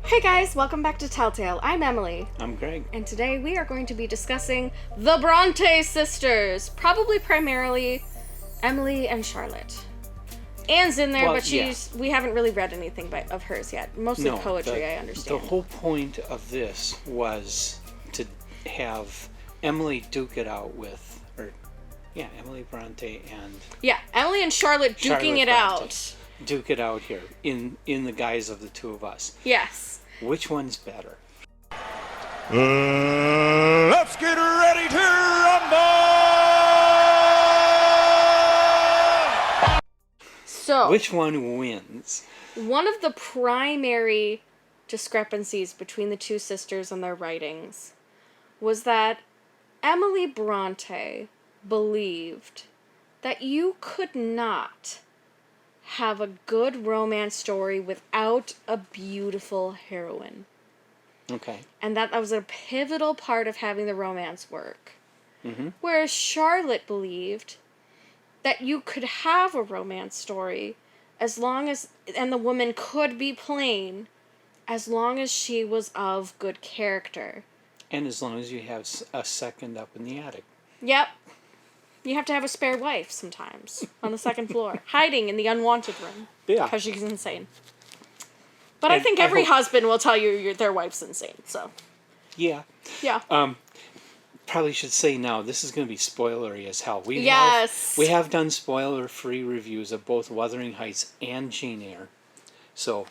Hey guys, welcome back to Telltale. I'm Emily. I'm Greg. And today we are going to be discussing the Bronte sisters. Probably primarily Emily and Charlotte. Anne's in there, but we haven't really read anything of hers yet. Mostly poetry, I understand. The whole point of this was to have Emily duke it out with, Emily Bronte and... Yeah, Emily and Charlotte duking it out. Duke it out here, in the guise of the two of us. Yes. Which one's better? Let's get ready to rumble! So, which one wins? One of the primary discrepancies between the two sisters and their writings was that Emily Bronte believed that you could not have a good romance story without a beautiful heroine. Okay. And that was a pivotal part of having the romance work. Mm-hmm. Whereas Charlotte believed that you could have a romance story as long as, and the woman could be plain, as long as she was of good character. And as long as you have a second up in the attic. Yep. You have to have a spare wife sometimes on the second floor, hiding in the unwanted room. Yeah. Because she's insane. But I think every husband will tell you their wife's insane, so. Yeah. Yeah. Probably should say now, this is going to be spoilery as hell. We have done spoiler-free reviews of both Wuthering Heights and Jane Eyre. So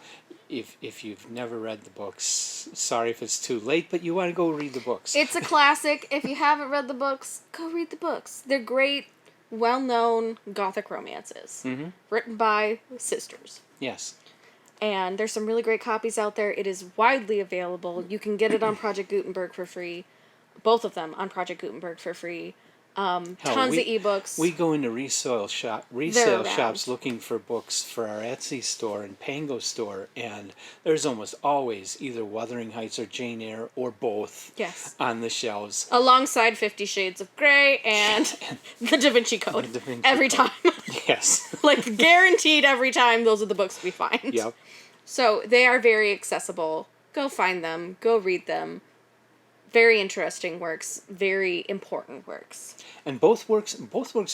if you've never read the books, sorry if it's too late, but you want to go read the books. It's a classic. If you haven't read the books, go read the books. They're great, well-known Gothic romances. Mm-hmm. Written by sisters. Yes. And there's some really great copies out there. It is widely available. You can get it on Project Gutenberg for free. Both of them on Project Gutenberg for free. Tons of ebooks. We go into resale shops looking for books for our Etsy store and Pango store, and there's almost always either Wuthering Heights or Jane Eyre or both on the shelves. Alongside 50 Shades of Grey and the Da Vinci Code. Every time. Yes. Like, guaranteed every time, those are the books we find. Yep. So, they are very accessible. Go find them. Go read them. Very interesting works, very important works. And both works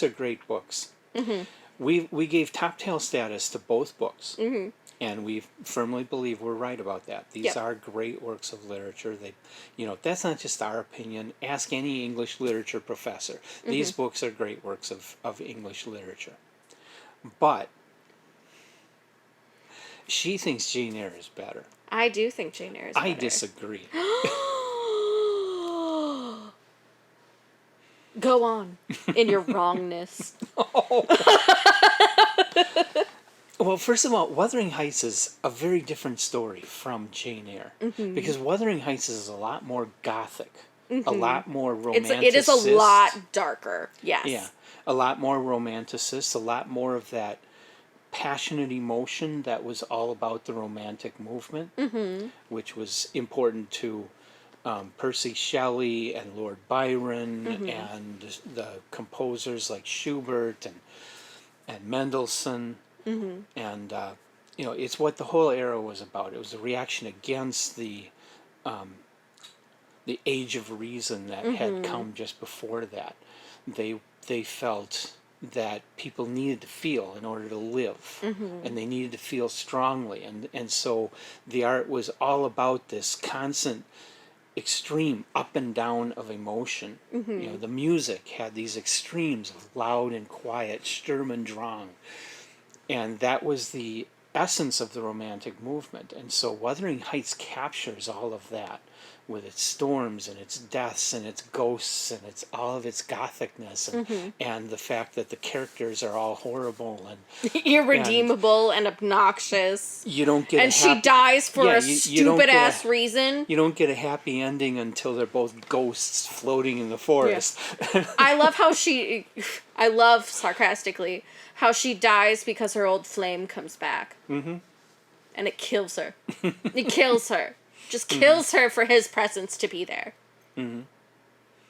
are great books. Mm-hmm. We gave top tail status to both books, mm-hmm. and we firmly believe we're right about that. These are great works of literature. They, that's not just our opinion. Ask any English literature professor. Mm-hmm. These books are great works of English literature. But she thinks Jane Eyre is better. I do think Jane Eyre is better. I disagree. Go on in your wrongness. Well, first of all, Wuthering Heights is a very different story from Jane Eyre. Mm-hmm. Because Wuthering Heights is a lot more gothic, a lot more romanticist. It is a lot darker, yes. Yeah, a lot more romanticist, a lot more of that passionate emotion that was all about the Romantic movement, which was important to Percy Shelley and Lord Byron and the composers like Schubert and Mendelssohn. And it's what the whole era was about. It was a reaction against the age of reason that had come just before that. They felt that people needed to feel in order to live, and they needed to feel strongly, and so the art was all about this constant extreme up and down of emotion. The music had these extremes of loud and quiet, Sturm und Drang, and that was the essence of the Romantic movement. And so Wuthering Heights captures all of that with its storms and its deaths and its ghosts and its all of its gothicness and the fact that the characters are all horrible and irredeemable and obnoxious. You don't get she dies for a stupid ass reason. You don't get a happy ending until they're both ghosts floating in the forest. Yeah. I love sarcastically how she dies because her old flame comes back. And it kills her. It kills her. Just kills her for his presence to be there.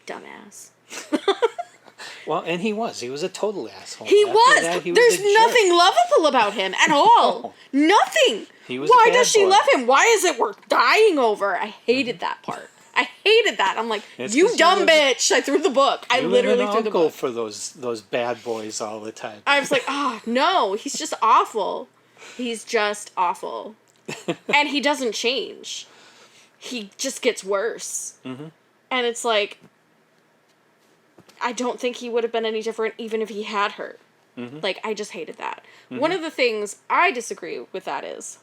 Dumbass. Well, and he was a total asshole. He was. There's nothing lovable about him at all. Nothing. He was a Why bad does she boy. love him? Why is it worth dying over? I hated that part. I hated that. I'm like, It's you 'cause dumb you live- bitch. I threw the book. I You live literally an threw the uncle book. for those bad boys all the time. I was like, oh, no. He's just awful. He's just awful. And he doesn't change. He just gets worse. Mm-hmm. And it's like, I don't think he would have been any different even if he had her. Mm-hmm. Like, I just hated that. Mm-hmm. One of the things I disagree with that is,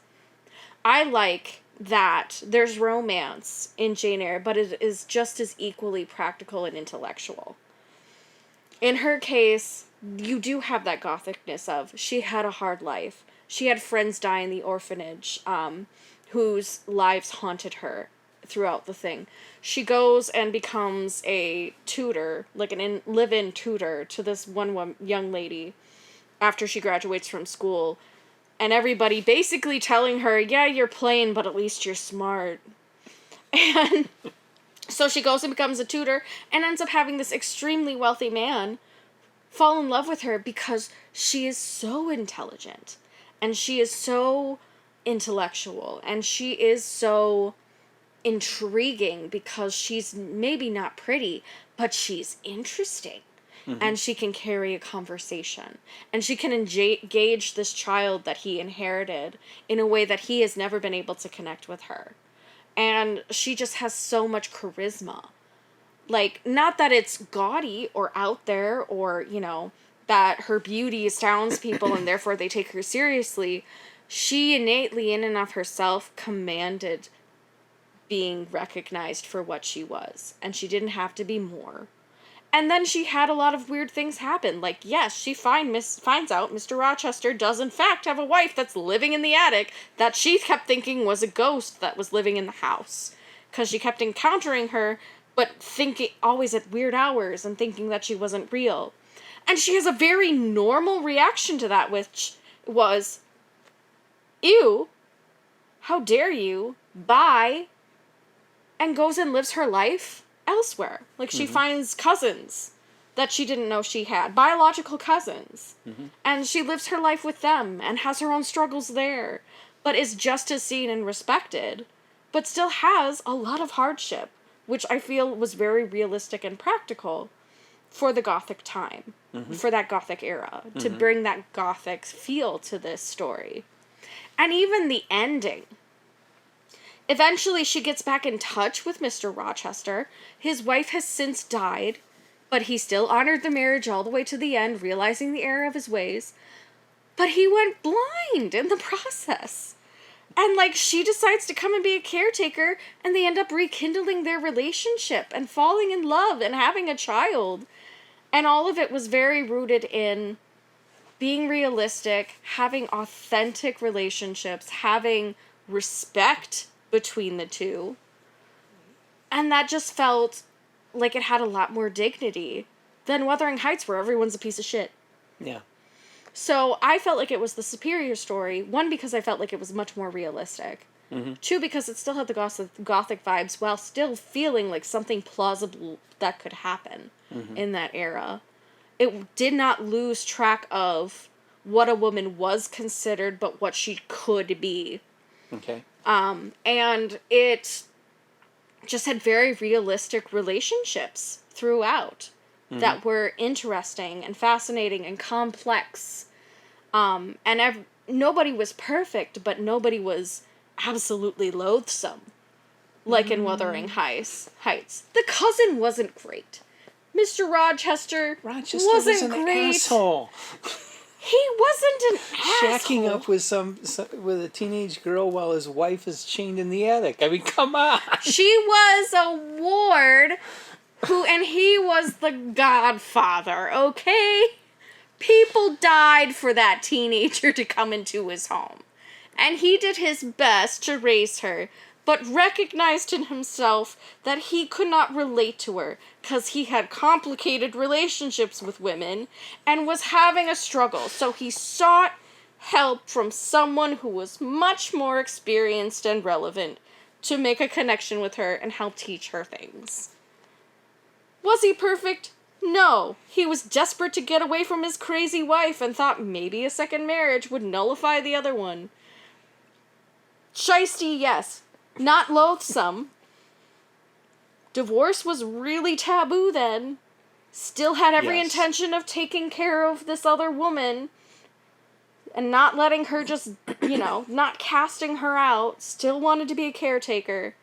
I like that there's romance in Jane Eyre, but it is just as equally practical and intellectual. In her case, you do have that gothicness of, she had a hard life. She had friends die in the orphanage, whose lives haunted her throughout the thing. She goes and becomes a tutor, like an live-in tutor to this one young lady after she graduates from school. And everybody basically telling her, yeah, you're plain, but at least you're smart. And so she goes and becomes a tutor and ends up having this extremely wealthy man fall in love with her because she is so intelligent. And she is so intellectual. And she is so intriguing because she's maybe not pretty, but she's interesting. Mm-hmm. And she can carry a conversation. And she can engage this child that he inherited in a way that he has never been able to connect with her. And she just has so much charisma. Like, not that it's gaudy or out there or, you know, that her beauty astounds people and therefore they take her seriously. She innately, in and of herself, commanded being recognized for what she was. And she didn't have to be more. And then she had a lot of weird things happen. Like, yes, she finds out Mr. Rochester does in fact have a wife that's living in the attic that she kept thinking was a ghost that was living in the house. Because she kept encountering her, but thinking always at weird hours and thinking that she wasn't real. And she has a very normal reaction to that, which was, ew, how dare you, bye, and goes and lives her life elsewhere. Like, she finds cousins that she didn't know she had, biological cousins, and she lives her life with them and has her own struggles there, but is just as seen and respected, but still has a lot of hardship, which I feel was very realistic and practical for the Gothic time, for that Gothic era, to bring that Gothic feel to this story. And even the ending. Eventually, she gets back in touch with Mr. Rochester. His wife has since died, but he still honored the marriage all the way to the end, realizing the error of his ways. But he went blind in the process. And, like, she decides to come and be a caretaker, and they end up rekindling their relationship and falling in love and having a child. And all of it was very rooted in being realistic, having authentic relationships, having respect between the two. And that just felt like it had a lot more dignity than Wuthering Heights, where everyone's a piece of shit. Yeah. So I felt like it was the superior story. One, because I felt like it was much more realistic. Two, because it still had the gothic vibes while still feeling like something plausible that could happen in that era. It did not lose track of what a woman was considered, but what she could be. Okay. And it just had very realistic relationships throughout that were interesting and fascinating and complex. And nobody was perfect, but nobody was absolutely loathsome, like in Wuthering Heights. The cousin wasn't great. Mr. Rochester Rochester wasn't was an great. asshole. He wasn't an Shacking asshole. up with a teenage girl while his wife is chained in the attic. I mean, come on. She was a ward and he was the godfather, okay? People died for that teenager to come into his home. And he did his best to raise her, but recognized in himself that he could not relate to her because he had complicated relationships with women and was having a struggle. So he sought help from someone who was much more experienced and relevant to make a connection with her and help teach her things. Was he perfect? No. He was desperate to get away from his crazy wife and thought maybe a second marriage would nullify the other one. Shiesty, yes. Not loathsome. Divorce was really taboo then. Still had every Yes. intention of taking care of this other woman and not letting her just, not casting her out. Still wanted to be a caretaker.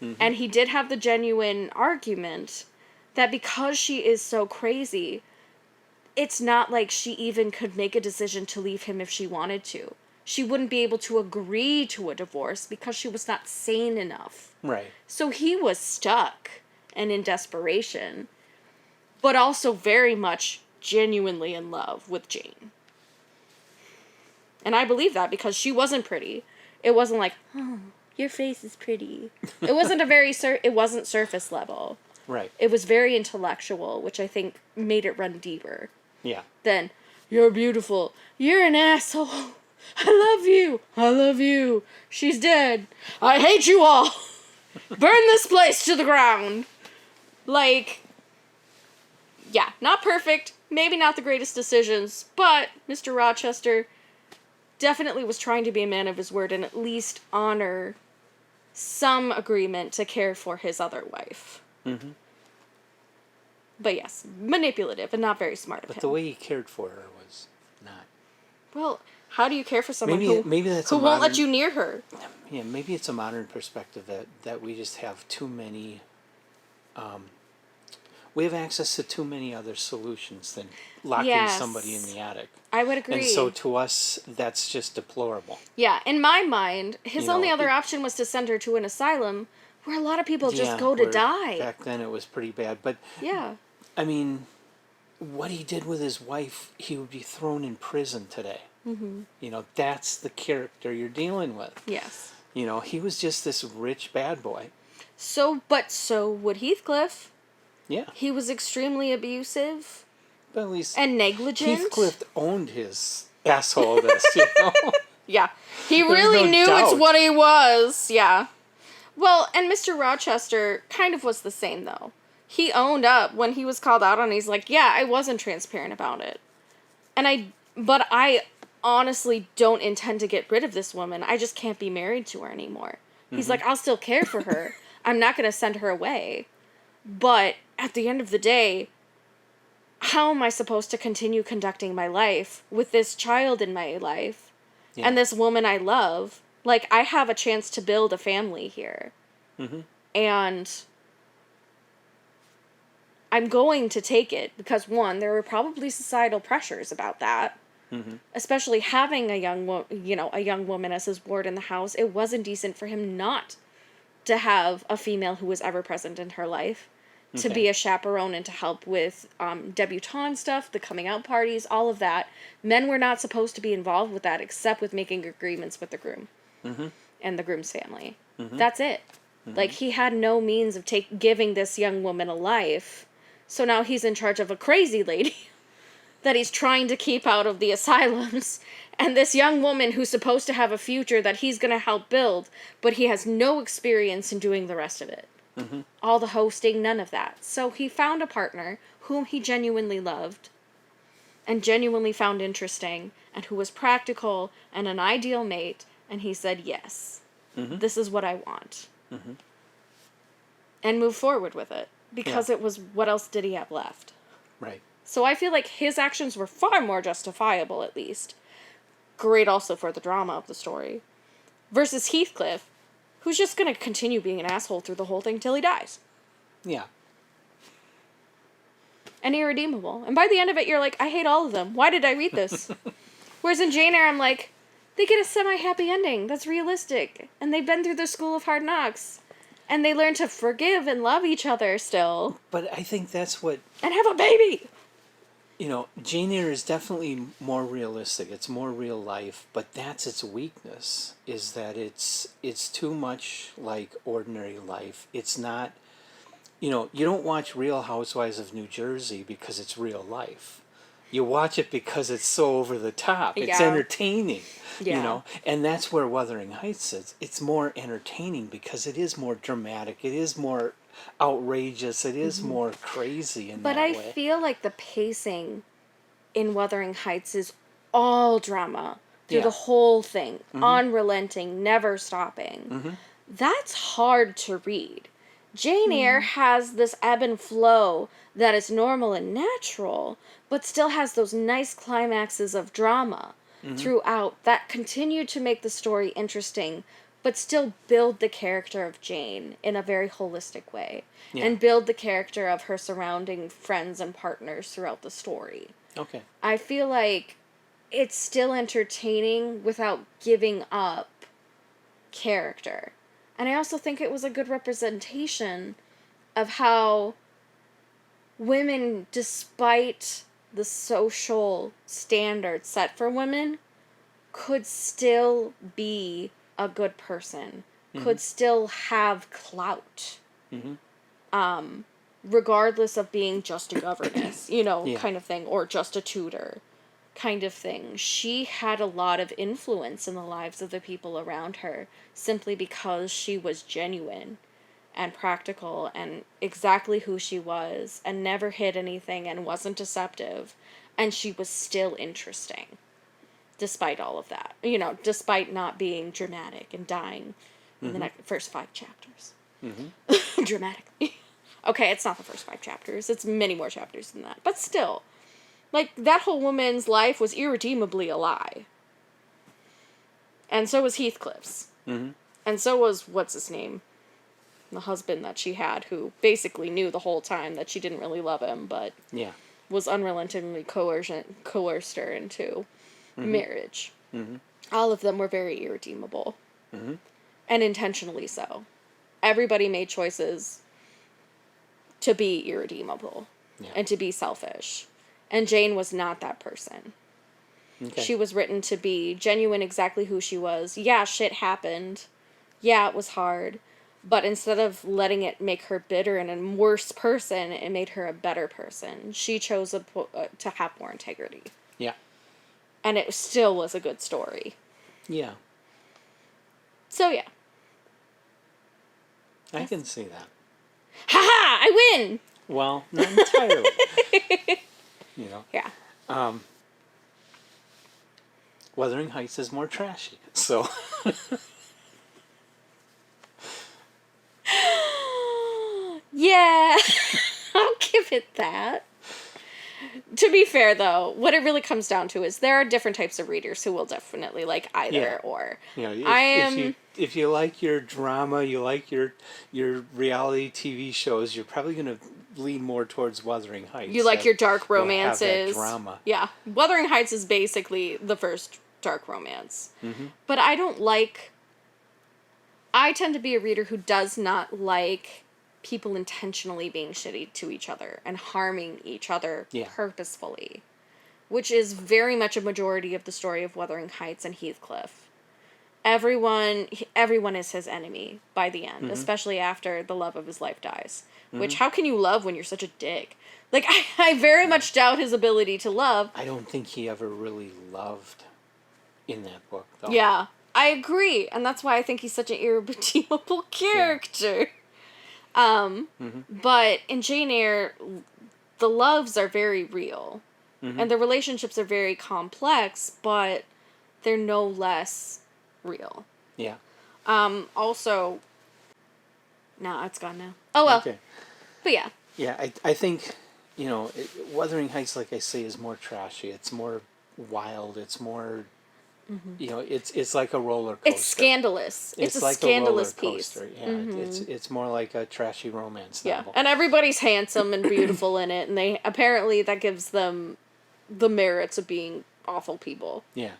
Mm-hmm. And he did have the genuine argument that because she is so crazy, it's not like she even could make a decision to leave him if she wanted to. She wouldn't be able to agree to a divorce because she was not sane enough. Right. So he was stuck and in desperation, but also very much genuinely in love with Jane. And I believe that because she wasn't pretty. It wasn't like, oh, your face is pretty. It wasn't it wasn't surface level. Right. It was very intellectual, which I think made it run deeper. Yeah. Then, you're beautiful. You're an asshole. I love you. I love you. She's dead. I hate you all. Burn this place to the ground. Like, yeah, not perfect. Maybe not the greatest decisions, but Mr. Rochester definitely was trying to be a man of his word and at least honor some agreement to care for his other wife. Mm-hmm. But yes, manipulative and not very smart of him. But the way he cared for her was not. Well, how do you care for someone Maybe that's who a won't modern, let you near her? Yeah, maybe it's a modern perspective that we just have too many. We have access to too many other solutions than locking somebody in the attic. I would agree. And so to us, that's just deplorable. Yeah, in my mind, his only other option was to send her to an asylum where a lot of people just go to where die. Back then it was pretty bad. But, Yeah. I mean, what he did with his wife, he would be thrown in prison today. Mm-hmm. That's the character you're dealing with. Yes. He was just this rich bad boy. So would Heathcliff. Yeah. He was extremely abusive. But at least and negligent. Heathcliff owned his assholeness, Yeah. He really knew doubt. it's what he was. Yeah. Well, and Mr. Rochester kind of was the same, though. He owned up when he was called out on. He's like, yeah, I wasn't transparent about it. But I honestly don't intend to get rid of this woman. I just can't be married to her anymore. He's like, I'll still care for her. I'm not going to send her away. But at the end of the day, how am I supposed to continue conducting my life with this child in my life and this woman I love? Like, I have a chance to build a family here. Mm-hmm. And I'm going to take it because, one, there were probably societal pressures about that. Mm-hmm. Especially having a young woman as his ward in the house. It wasn't decent for him not to have a female who was ever present in her life. To be a chaperone and to help with debutante stuff, the coming out parties, all of that. Men were not supposed to be involved with that except with making agreements with the groom and the groom's family. Mm-hmm. That's it. Mm-hmm. Like, he had no means of giving this young woman a life. So now he's in charge of a crazy lady that he's trying to keep out of the asylums. And this young woman who's supposed to have a future that he's going to help build, but he has no experience in doing the rest of it. Mm-hmm. All the hosting, none of that. So he found a partner whom he genuinely loved and genuinely found interesting and who was practical and an ideal mate. And he said, yes, this is what I want. Mm-hmm. And moved forward with it because it was, what else did he have left? Right. So I feel like his actions were far more justifiable, at least. Great also for the drama of the story. Versus Heathcliff, who's just going to continue being an asshole through the whole thing till he dies. Yeah. And irredeemable. And by the end of it, you're like, I hate all of them. Why did I read this? Whereas in Jane Eyre, I'm like, they get a semi-happy ending. That's realistic. And they've been through the school of hard knocks. And they learn to forgive and love each other still. But I think that's what... And have a baby! Jane Eyre is definitely more realistic. It's more real life, but that's its weakness, is that it's too much like ordinary life. It's not, you don't watch Real Housewives of New Jersey because it's real life. You watch it because it's so over the top. It's entertaining, and that's where Wuthering Heights is. It's more entertaining because it is more dramatic. It is more outrageous. It is more crazy in that way. But I feel like the pacing in Wuthering Heights is all drama. through Yeah. the whole thing, unrelenting, never stopping. That's hard to read. Jane Eyre has this ebb and flow that is normal and natural, but still has those nice climaxes of drama throughout that continue to make the story interesting, but still build the character of Jane in a very holistic way, and build the character of her surrounding friends and partners throughout the story. Okay. I feel like it's still entertaining without giving up character. And I also think it was a good representation of how women, despite the social standards set for women, could still be a good person, could still have clout, regardless of being just a governess, kind of thing, or just a tutor kind of thing. She had a lot of influence in the lives of the people around her simply because she was genuine and practical and exactly who she was and never hid anything and wasn't deceptive, and she was still interesting despite all of that, despite not being dramatic and dying in the first 5 chapters. Dramatically. Okay, it's not the first 5 chapters, it's many more chapters than that, but still, like, that whole woman's life was irredeemably a lie. And so was Heathcliff's. And so was, what's his name? The husband that she had, who basically knew the whole time that she didn't really love him, but was unrelentingly coerced her into marriage. All of them were very irredeemable. And intentionally so. Everybody made choices to be irredeemable and to be selfish. And Jane was not that person. Okay. She was written to be genuine, exactly who she was. Yeah, shit happened. Yeah, it was hard. But instead of letting it make her bitter and a worse person, it made her a better person. She chose to have more integrity. Yeah. And it still was a good story. Yeah. So, yeah. I can see that. Ha-ha! I win! Well, not entirely. Yeah. Wuthering Heights is more trashy, so... Yeah, I'll give it that. To be fair, though, what it really comes down to is there are different types of readers who will definitely like either or. If you like your drama, you like your reality TV shows, you're probably going to lean more towards Wuthering Heights. You like your dark will romances. have that drama. Yeah, Wuthering Heights is basically the first dark romance. But I don't like... I tend to be a reader who does not like people intentionally being shitty to each other and harming each other purposefully, which is very much a majority of the story of Wuthering Heights and Heathcliff. Everyone is his enemy by the end, especially after the love of his life dies. Which, how can you love when you're such a dick? Like, I very much doubt his ability to love. I don't think he ever really loved in that book, though. Yeah, I agree, and that's why I think he's such an irredeemable character. But in Jane Eyre, the loves are very real. And the relationships are very complex, but they're no less real. Yeah. Also... No, it's gone now. Oh, well. Okay. But yeah. Yeah, I think, Wuthering Heights, like I say, is more trashy. It's more wild. It's more... it's like a roller coaster. It's scandalous. It's a like scandalous a roller coaster. piece. Yeah, it's more like a trashy romance novel. Yeah, and everybody's handsome and beautiful in it, and they apparently that gives them the merits of being awful people. Yeah,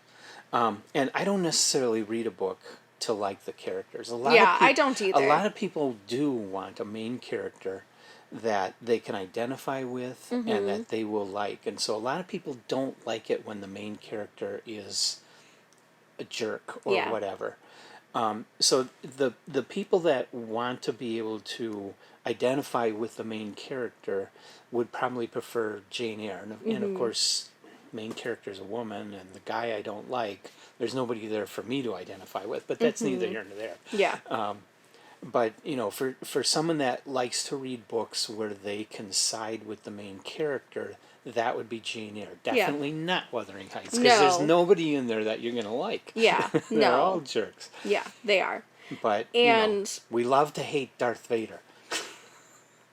and I don't necessarily read a book to like the characters. I don't either. A lot of people do want a main character that they can identify with and that they will like, and so a lot of people don't like it when the main character is a jerk or whatever. So the people that want to be able to identify with the main character would probably prefer Jane Eyre. And of course, main character is a woman, and the guy I don't like, there's nobody there for me to identify with, but that's neither here nor there. Yeah. But, for someone that likes to read books where they can side with the main character, that would be Jane Eyre. Definitely not Wuthering Heights, because No. there's nobody in there that you're going to like. Yeah, They're no. all jerks. Yeah, they are. But, And we love to hate Darth Vader.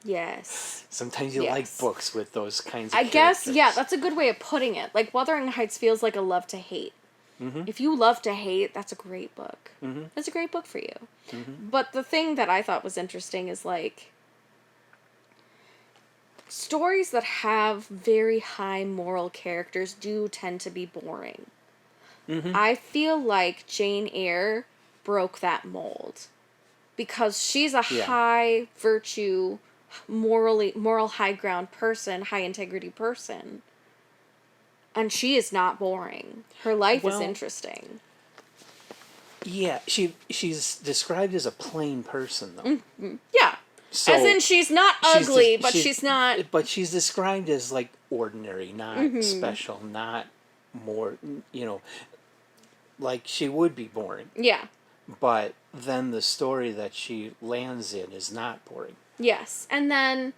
yes. Sometimes you like books with those kinds of I guess, characters. yeah, that's a good way of putting it. Like, Wuthering Heights feels like a love to hate. Mm-hmm. If you love to hate, that's a great book. Mm-hmm. It's a great book for you. Mm-hmm. But the thing that I thought was interesting is, like, stories that have very high moral characters do tend to be boring. Mm-hmm. I feel like Jane Eyre broke that mold. Because she's a high virtue, moral high ground person, high integrity person. And she is not boring. Her life is interesting. Yeah, she's described as a plain person, though. Mm-hmm. Yeah. So as in, she's not ugly, but she's not... But she's described as, like, ordinary, not special, not more, like she would be boring. Yeah. But then the story that she lands in is not boring. Yes. And then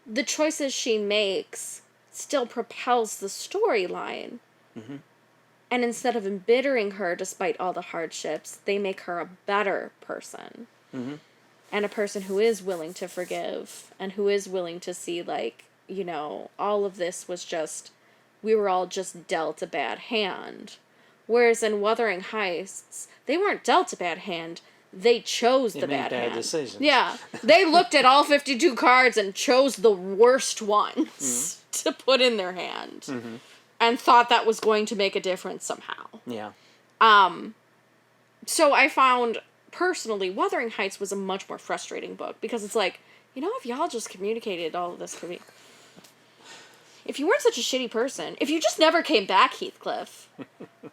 the choices she makes still propels the storyline. Mm-hmm. And instead of embittering her despite all the hardships, they make her a better person. Mm-hmm. And a person who is willing to forgive and who is willing to see, like, all of this was just, we were all just dealt a bad hand. Whereas in Wuthering Heights, they weren't dealt a bad hand. They chose the bad hand. Decisions. Yeah. They looked at all 52 cards and chose the worst ones to put in their hand. Mm-hmm. And thought that was going to make a difference somehow. Yeah. So I found, personally, Wuthering Heights was a much more frustrating book. Because it's like, if y'all just communicated all of this for me. If you weren't such a shitty person, if you just never came back, Heathcliff,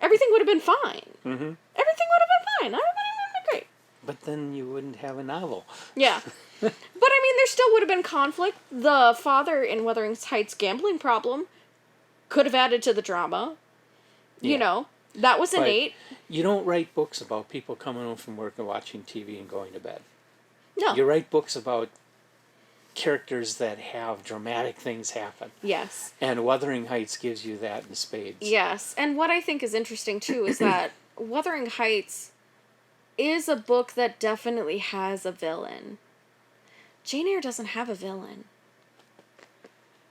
everything would have been fine. Mm-hmm. Everything would have been fine. Everybody would have been great. But then you wouldn't have a novel. Yeah. But, I mean, there still would have been conflict. The father in Wuthering Heights' gambling problem could have added to the drama. Yeah. That was innate. You don't write books about people coming home from work and watching TV and going to bed. No. You write books about characters that have dramatic things happen. Yes. And Wuthering Heights gives you that in spades. Yes. And what I think is interesting, too, is that Wuthering Heights is a book that definitely has a villain. Jane Eyre doesn't have a villain.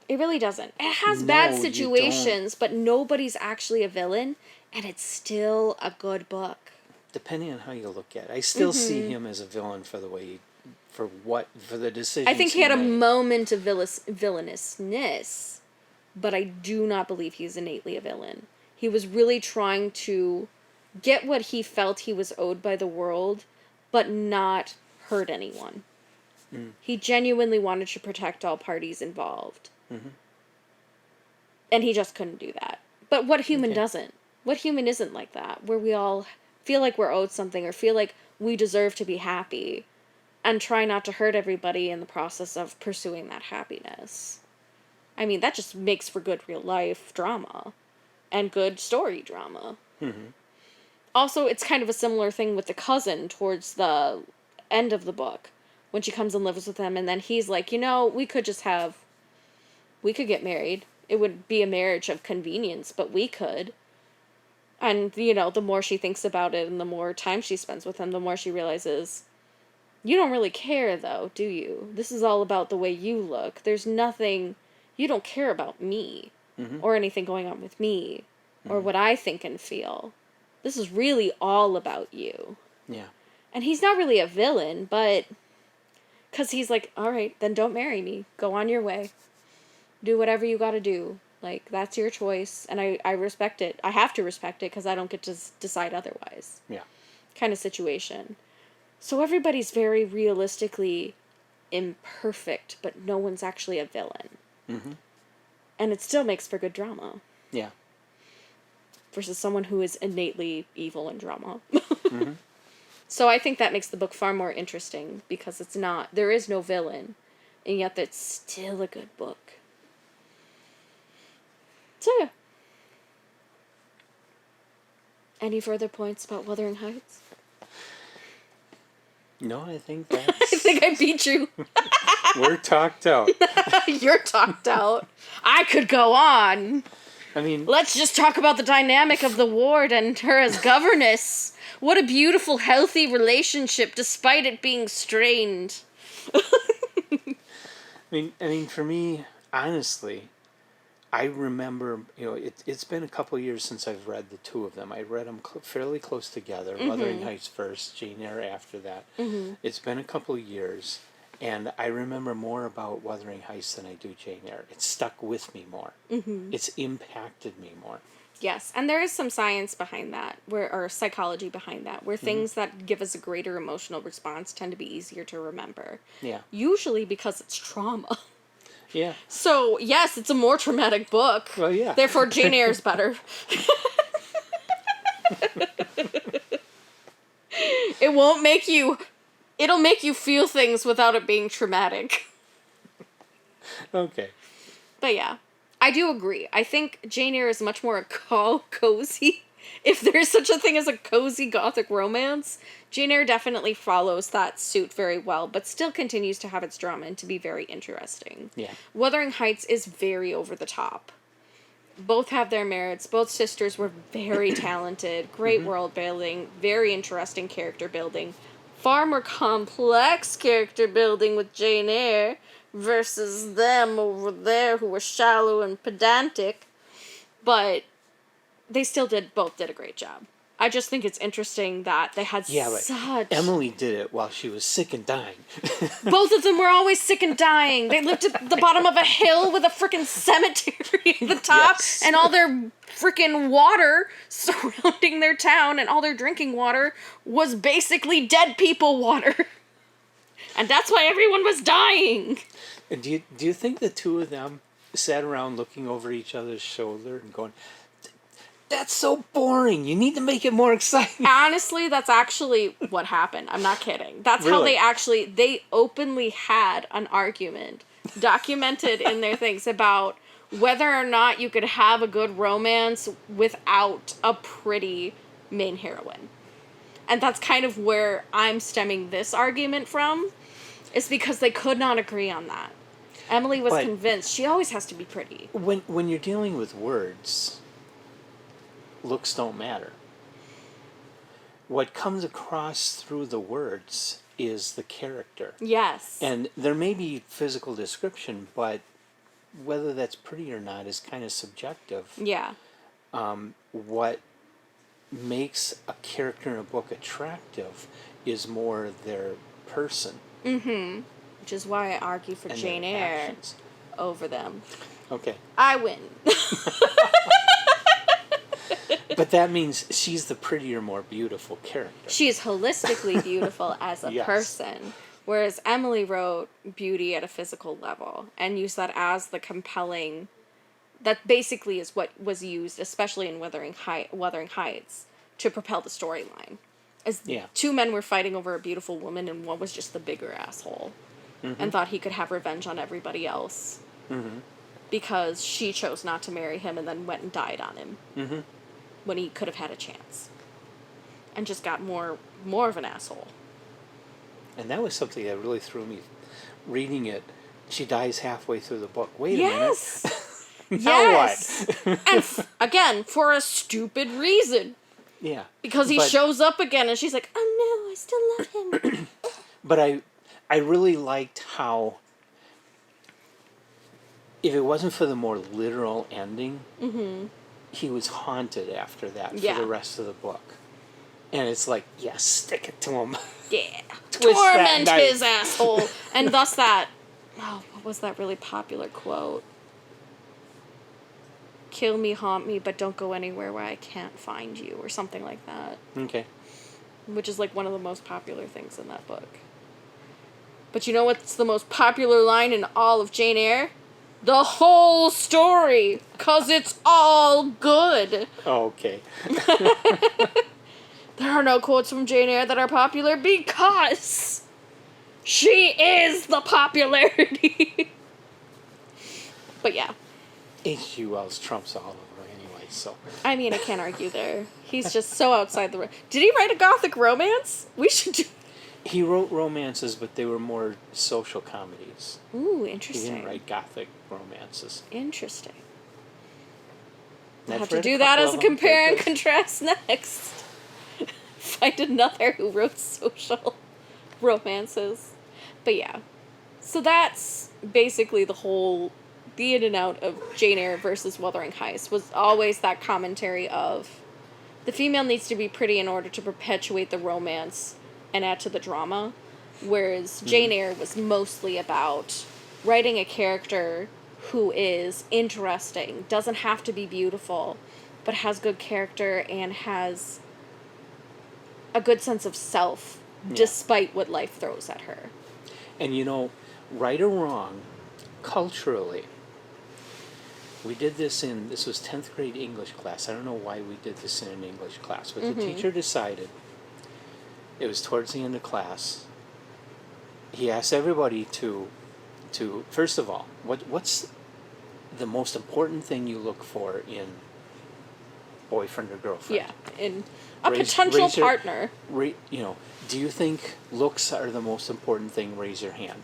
It really doesn't. It has bad situations, but nobody's actually a villain, and it's still a good book. Depending on how you look at it. I still see him as a villain for the way for the decisions I think he had a made. moment of villainousness, but I do not believe he's innately a villain. He was really trying to get what he felt he was owed by the world, but not hurt anyone. Mm. He genuinely wanted to protect all parties involved. Mm-hmm. And he just couldn't do that. But what human doesn't? What human isn't like that? Where we all feel like we're owed something or feel like we deserve to be happy and try not to hurt everybody in the process of pursuing that happiness. I mean, that just makes for good real life drama and good story drama. Mm-hmm. Also, it's kind of a similar thing with the cousin towards the end of the book when she comes and lives with him, and then he's like, we could get married. It would be a marriage of convenience, but we could. And, the more she thinks about it and the more time she spends with him, the more she realizes, you don't really care, though, do you? This is all about the way you look. There's nothing, you don't care about me or anything going on with me or what I think and feel. This is really all about you. Yeah. And he's not really a villain, but because he's like, all right, then don't marry me. Go on your way. Do whatever you got to do. Like, that's your choice, and I respect it. I have to respect it because I don't get to decide otherwise. Yeah. Kind of situation. So everybody's very realistically imperfect, but no one's actually a villain. Mm-hmm. And it still makes for good drama. Yeah. Versus someone who is innately evil in drama. Mm-hmm. So I think that makes the book far more interesting because there is no villain, and yet it's still a good book. So yeah. Any further points about Wuthering Heights? No, I think I that's... think I beat you. We're talked out. You're talked out. I could go on. I mean... Let's just talk about the dynamic of the ward and her as governess. What a beautiful, healthy relationship, despite it being strained. I mean, for me, honestly, I remember, it's been a couple years since I've read the two of them. I read them fairly close together. Wuthering Heights first, Jane Eyre after that. It's been a couple of years, and I remember more about Wuthering Heights than I do Jane Eyre. It stuck with me more. It's impacted me more. Yes, and there is some science behind that, or psychology behind that, where things that give us a greater emotional response tend to be easier to remember. Yeah. Usually because it's trauma. Yeah. So, yes, it's a more traumatic book. Well, yeah. Therefore, Jane Eyre's better. It won't make you... It'll make you feel things without it being traumatic. Okay. But yeah, I do agree. I think Jane Eyre is much more a cozy. If there's such a thing as a cozy gothic romance, Jane Eyre definitely follows that suit very well, but still continues to have its drama and to be very interesting. Yeah. Wuthering Heights is very over the top. Both have their merits. Both sisters were very talented. Great world building. Very interesting character building. Far more complex character building with Jane Eyre versus them over there who were shallow and pedantic. But they still both did a great job. I just think it's interesting that they had such... Emily did it while she was sick and dying. Both of them were always sick and dying. They lived at the bottom of a hill with a freaking cemetery at the top, and all their freaking water surrounding their town and all their drinking water was basically dead people water. And that's why everyone was dying. And do you think the two of them sat around looking over each other's shoulder and going, "That's so boring. You need to make it more exciting"? Honestly, that's actually what happened. I'm not kidding. That's Really? how they openly had an argument documented in their things about whether or not you could have a good romance without a pretty main heroine. And that's kind of where I'm stemming this argument from, is because they could not agree on that. Emily was convinced she always has to be pretty. When you're dealing with words, looks don't matter. What comes across through the words is the character. Yes. And there may be physical description, but whether that's pretty or not is kind of subjective. Yeah. What makes a character in a book attractive is more their person. Mm-hmm. Which is why I argue for and Jane their Eyre actions. over them. Okay. I win. But that means she's the prettier, more beautiful character. She is holistically beautiful as a Yes. person, whereas Emily wrote beauty at a physical level and used that as the compelling... That basically is what was used, especially in Wuthering Heights, to propel the storyline. As two men were fighting over a beautiful woman, and one was just the bigger asshole, and thought he could have revenge on everybody else, because she chose not to marry him and then went and died on him, when he could have had a chance, and just got more of an asshole. And that was something that really threw me. Reading it, she dies halfway through the book. Wait a Yes! minute. Yes! And again, for a stupid reason. Yeah. Because he shows up again, and she's like, "Oh no, I still love him." But I really liked how, if it wasn't for the more literal ending, he was haunted after that for the rest of the book. And it's like, yes, stick it to him. Yeah. Twist Torment that his knife. asshole. And thus that... Oh, what was that really popular quote? "Kill me, haunt me, but don't go anywhere where I can't find you," or something like that. Okay. Which is like one of the most popular things in that book. But you know what's the most popular line in all of Jane Eyre? The whole story, 'cause it's all good. Oh, okay. There are no quotes from Jane Eyre that are popular because she is the popularity. But yeah. H.G. Wells trumps all of her anyway, so. I mean, I can't argue there. He's just so outside the... Did he write a gothic romance? We should do... He wrote romances, but they were more social comedies. Ooh, He interesting. didn't write gothic romances. Interesting. And I'll I've have to read do that couple as a of them. compare and They're good. contrast next. Find another who wrote social romances. But yeah. So that's basically the in and out of Jane Eyre versus Wuthering Heights was always that commentary of the female needs to be pretty in order to perpetuate the romance and add to the drama. Whereas Jane Eyre was mostly about writing a character who is interesting, doesn't have to be beautiful, but has good character and has a good sense of self, despite what life throws at her. And right or wrong, culturally, we did this was 10th grade English class. I don't know why we did this in an English class, but the teacher decided, it was towards the end of class, he asked everybody to first of all, what's the most important thing you look for in boyfriend or girlfriend? Yeah, in a potential partner. Do you think looks are the most important thing? Raise your hand.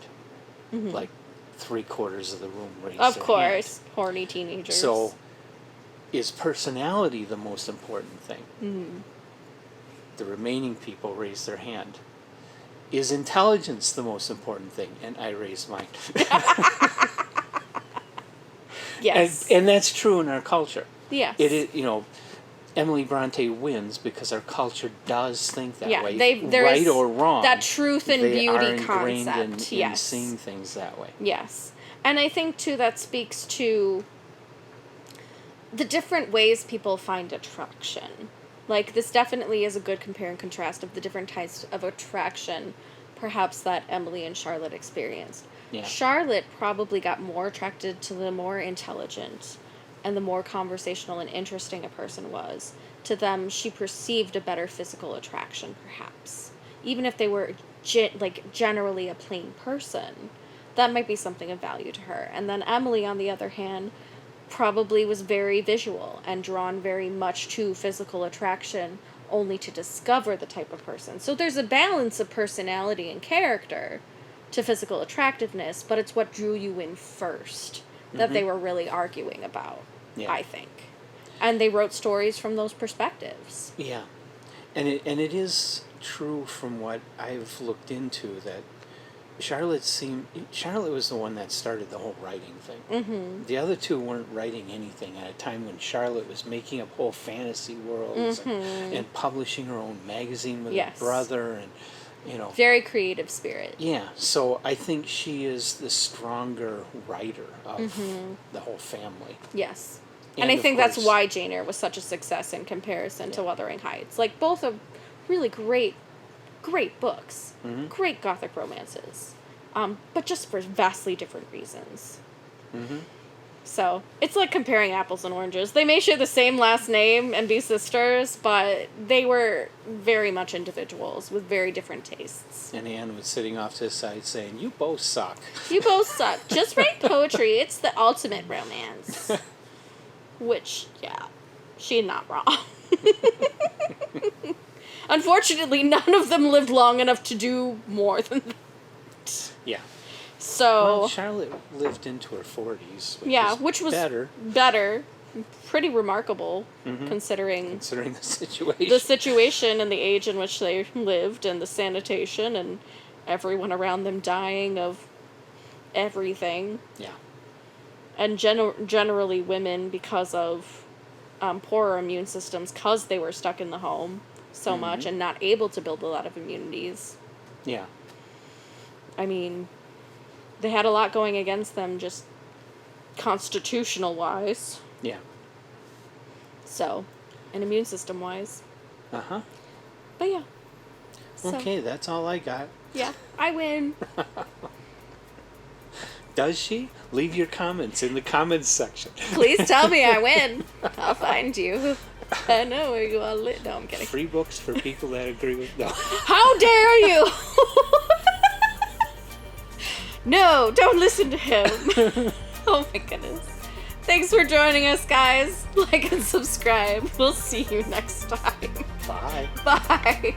Like 3/4 of the room raised Of their course, hand. horny teenagers. So, is personality the most important thing? The remaining people raise their hand. Is intelligence the most important thing? And I raised mine. yes. And that's true in our culture. Yes. It is, Emily Bronte wins because our culture does think that way. There's right or wrong. that truth and they are beauty ingrained concept. in Yes. seeing things that way. Yes. And I think, too, that speaks to the different ways people find attraction. Like, this definitely is a good compare and contrast of the different types of attraction, perhaps, that Emily and Charlotte experienced. Yeah. Charlotte probably got more attracted to the more intelligent and the more conversational and interesting a person was. To them, she perceived a better physical attraction, perhaps. Even if they were, generally a plain person, that might be something of value to her. And then Emily, on the other hand, probably was very visual and drawn very much to physical attraction only to discover the type of person. So there's a balance of personality and character to physical attractiveness, but it's what drew you in first that they were really arguing about, I think. And they wrote stories from those perspectives. Yeah. And it is true from what I've looked into that Charlotte was the one that started the whole writing thing. Mm-hmm. The other two weren't writing anything at a time when Charlotte was making up whole fantasy worlds and publishing her own magazine with her brother and very creative spirit. Yeah, so I think she is the stronger writer of the whole family. Yes. And I think that's why Jane Eyre was such a success in comparison to Wuthering Heights. Like, both are really great books. Mm-hmm. Great Gothic romances. But just for vastly different reasons. Mm-hmm. So, it's like comparing apples and oranges. They may share the same last name and be sisters, but they were very much individuals with very different tastes. And Anne was sitting off to the side saying, "You both suck. You both suck. Just write poetry. It's the ultimate romance." Which, yeah, she's not wrong. Unfortunately, none of them lived long enough to do more than that. Yeah. So... Well, Charlotte lived into her 40s. Which was better. Pretty remarkable, considering the situation. The situation and the age in which they lived and the sanitation and everyone around them dying of everything. Yeah. And generally women, because of poorer immune systems, because they were stuck in the home so much and not able to build a lot of immunities. Yeah. I mean, they had a lot going against them just constitutional-wise. Yeah. So, and immune system-wise. Uh-huh. But yeah. So, okay, that's all I got. Yeah, I win. Does she? Leave your comments in the comments section. Please tell me I win. I'll find you. I know where you all live. No, I'm kidding. Free books for people that agree with... No. How dare you! No, don't listen to him. Oh my goodness. Thanks for joining us, guys. Like and subscribe. We'll see you next time. Bye. Bye.